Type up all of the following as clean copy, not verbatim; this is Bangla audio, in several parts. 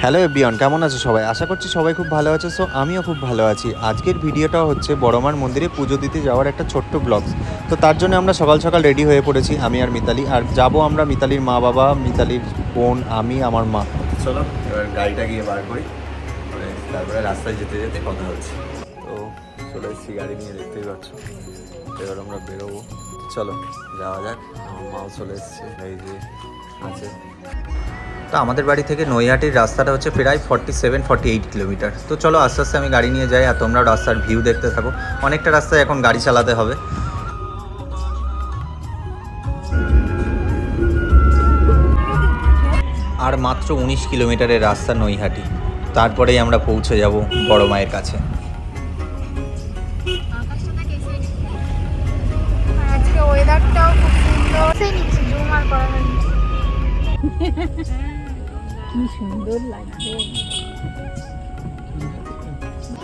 হ্যালো এভরিওয়ান, কেমন আছো সবাই? আশা করছি সবাই খুব ভালো আছে। সো আমিও খুব ভালো আছি। আজকের ভিডিওটা হচ্ছে বড়মার মন্দিরে পুজো দিতে যাওয়ার একটা ছোট্ট ব্লগস। তো তার জন্য আমরা সকাল সকাল রেডি হয়ে পড়েছি, আমি আর মিতালি। আর যাবো আমরা মিতালির মা বাবা, মিতালির বোন, আমি, আমার মা। চলো এবার গাড়িটা গিয়ে বার করি, তারপরে রাস্তায় যেতে যেতে কথা হচ্ছে। তো চলে এসেছি গাড়ি নিয়ে, দেখতেই পাচ্ছ। এবার আমরা বেরোবো, চলো যাওয়া যাক। আমার মাও চলে এসছে, এই যে আছে। তো আমাদের বাড়ি থেকে নৈহাটির রাস্তাটা হচ্ছে প্রায় 47-48 কিলোমিটার। তো চলো আস্তে আস্তে আমি গাড়ি নিয়ে যাই, আর তোমরাও রাস্তার ভিউ দেখতে থাকো। অনেকটা রাস্তায় এখন গাড়ি চালাতে হবে। আর মাত্র 19 কিলোমিটারের রাস্তা নৈহাটি, তারপরেই আমরা পৌঁছে যাব বড় মায়ের কাছে। আজকে ওয়েদারটাও খুব সুন্দর। সেই নিচে জুম আর করা হয়নি। কি সুন্দর লাগছে।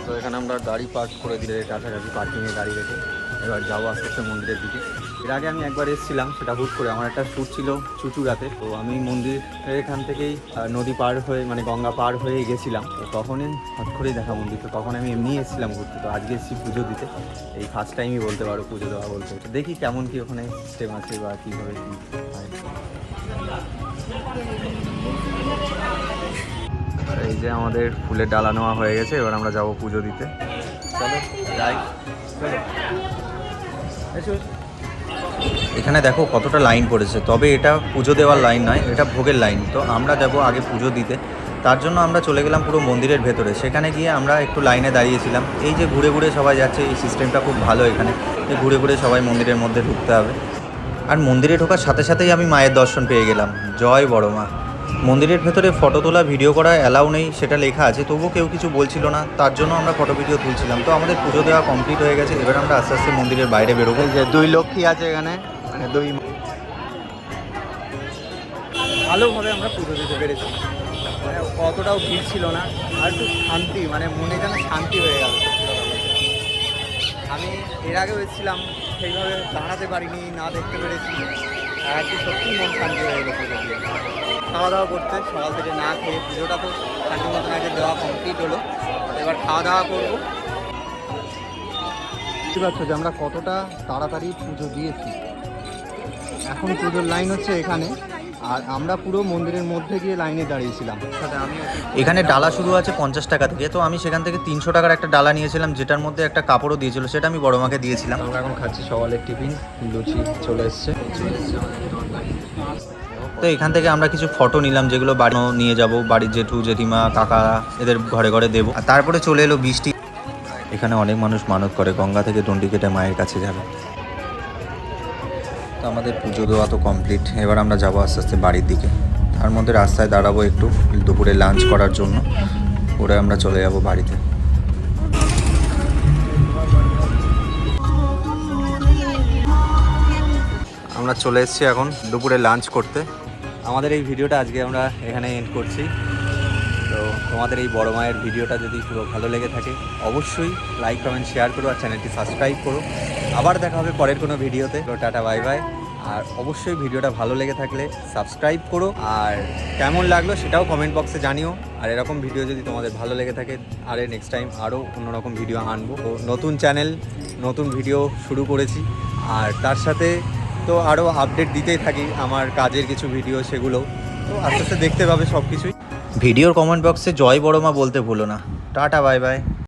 তো এখানে আমরা গাড়ি পার্ক করে দিলে, কাছাকাছি পার্কিংয়ে গাড়ি রেখে এবার যাবো আস্তে আস্তে মন্দিরের দিকে। এর আগে আমি একবার এসেছিলাম, সেটা হুট করে আমার একটা শ্যুট ছিল চুচুড়াতে। তো আমি মন্দির এখান থেকেই নদী পার হয়ে, মানে গঙ্গা পার হয়ে গেছিলাম। তো তখনই হট করেই দেখা মন্দির। তো তখন আমি এমনি এসেছিলাম ঘুরতে। তো আজকে এসেছি পুজো দিতে, এই ফার্স্ট টাইমই বলতে পারো পুজো দেওয়া বলতে। দেখি কেমন কী ওখানে সিস্টেম আছে বা কীভাবে কী হয়। এই যে আমাদের ফুলের ডালা নেওয়া হয়ে গেছে, এবার আমরা যাব পুজো দিতে। চলো যাই। এখানে দেখো কতটা লাইন পড়েছে, তবে এটা পুজো দেওয়ার লাইন নয়, এটা ভোগের লাইন। তো আমরা যাব আগে পুজো দিতে, তার জন্য আমরা চলে গেলাম পুরো মন্দিরের ভেতরে। সেখানে গিয়ে আমরা একটু লাইনে দাঁড়িয়েছিলাম। এই যে ঘুরে ঘুরে সবাই যাচ্ছে, এই সিস্টেমটা খুব ভালো এখানে। এই ঘুরে ঘুরে সবাই মন্দিরের মধ্যে ঢুকতে হবে। আর মন্দিরে ঢোকার সাথে সাথেই আমি মায়ের দর্শন পেয়ে গেলাম। জয় বড় মা। মন্দিরের ভেতরে ফটো তোলা, ভিডিও করা অ্যালাউ নেই, সেটা লেখা আছে, তবুও কেউ কিছু বলছিল না, তার জন্য আমরা ফটো ভিডিও তুলছিলাম। তো আমাদের পুজো দেওয়া কমপ্লিট হয়ে গেছে, এবার আমরা আস্তে আস্তে মন্দিরের বাইরে বেরোবো। যে দুই লক্ষ্মী আছে এখানে, মানে দুই ভালোভাবে আমরা পুজো দিতে পেরেছি। মানে অতটাও ভিড় ছিল না, আর একটু শান্তি, মানে মনে যেন শান্তি হয়ে গেল। আমি এর আগেও এসেছিলাম, সেইভাবে দাঁড়াতে পারিনি, না দেখতে পেরেছি। আর আজকে সত্যিই মন শান্তি হয়ে গেছে। খাওয়া দাওয়া করতে সকাল থেকে না খেয়ে, পুজোটা তো শান্তি মতন আগে দেওয়া কমপ্লিট হলো, এবার খাওয়া দাওয়া করবো। বুঝতে পারছো যে আমরা কতটা তাড়াতাড়ি পুজো দিয়েছি। এখন পুজোর লাইন হচ্ছে এখানে, আর আমরা পুরো মন্দিরের মধ্যে গিয়ে লাইনে দাঁড়িয়েছিলাম। এখানে ডালা শুরু আছে 50 টাকা থেকে। তো আমি সেখান থেকে 300 টাকার একটা ডালা নিয়েছিলাম, যেটার মধ্যে একটা কাপড়ও দিয়েছিল, সেটা আমি বড় মাকে দিয়েছিলাম। আমরা এখন খাচ্ছি সকালের টিফিন, লুচি চলে এসছে। তো এখান থেকে আমরা কিছু ফটো নিলাম, যেগুলো বাড়ি নিয়ে যাব, বাড়ির জেঠু জেঠিমা কাকা এদের ঘরে ঘরে দেবো। আর তারপরে চলে এলো বৃষ্টি। এখানে অনেক মানুষ মানত করে গঙ্গা থেকে দণ্ডি কেটে মায়ের কাছে যাবে। তো আমাদের পুজো দেওয়া তো কমপ্লিট, এবার আমরা যাবো আস্তে আস্তে বাড়ির দিকে। তার মধ্যে রাস্তায় দাঁড়াবো একটু দুপুরে লাঞ্চ করার জন্য, পরে আমরা চলে যাব বাড়িতে। আমরা চলে এসেছি এখন দুপুরে লাঞ্চ করতে। আমাদের এই ভিডিওটা আজকে আমরা এখানে এন্ড করছি। তো তোমাদের এই বড় মায়ের ভিডিওটা যদি পুরো ভালো লেগে থাকে, অবশ্যই লাইক কমেন্ট শেয়ার করো, আর চ্যানেলটি সাবস্ক্রাইব করো। আবার দেখা হবে পরের কোনো ভিডিওতে। Tata bye bye. আর অবশ্যই ভিডিওটা ভালো লেগে থাকলে সাবস্ক্রাইব করো, আর কেমন লাগলো সেটাও কমেন্ট বক্সে জানিও। আর এরকম ভিডিও যদি তোমাদের ভালো লেগে থাকে, আরে নেক্সট টাইম আরও অন্যরকম ভিডিও আনবো। তো নতুন চ্যানেল, নতুন ভিডিও শুরু করেছি, আর তার সাথে তো আরও আপডেট দিতেই থাকি আমার কাজের কিছু ভিডিও, সেগুলো তো আস্তে আস্তে দেখতে পাবে সব কিছুই। ভিডিওর কমেন্ট বক্সে জয় বড় মা বলতে ভুলো না। Tata bye bye.